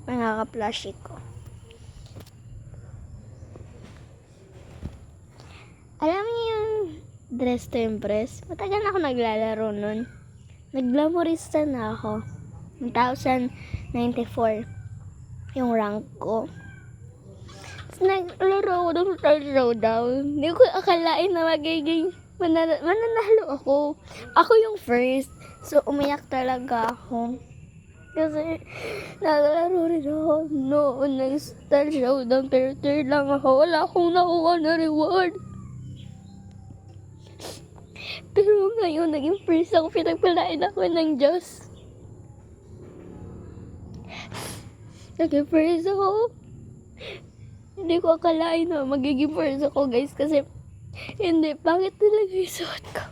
Mga ka-plushie ko. Alam niyo yung Dress to Impress? Matagal na ako naglalaro nun. Nag-glamorista na ako. 1094 yung rank ko. Tapos naglaro ako ng Star Showdown. Hindi ko akalain na magiging mananalo ako. Ako yung first. So, umiyak talaga ako. Kasi, naglaro rin ako noon ng Star Showdown. Pero third lang ako. Wala akong nakuha na reward. Pero ngayon, naging first ako. Pinagpalain ako ng Diyos. Naging first ako. Hindi ko akalain na magiging first ako, guys. Kasi, hindi, bakit talaga yung suot ko?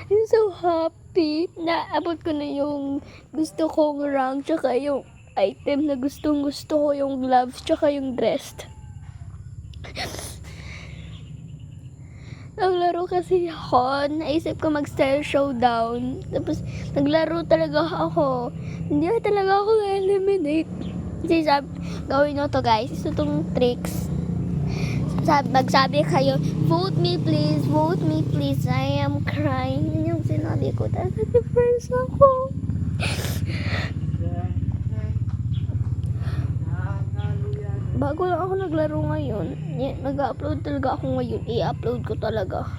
I'm so happy. Naabot ko na yung gusto kong rank, tsaka yung item na gustong gusto ko, yung gloves, tsaka yung dress. Naglaro kasi ako, naisip ko mag-Star Showdown. Tapos, naglaro talaga ako. Hindi talaga ako eliminate. Kasi gawin nyo to, guys. Ito tong tricks. Magsabi kayo, vote me please, I am crying. Yun yung sinabi ko. Talaga first ako. Bago lang ako naglaro ngayon. Nag-upload talaga ako ngayon. I-upload ko talaga.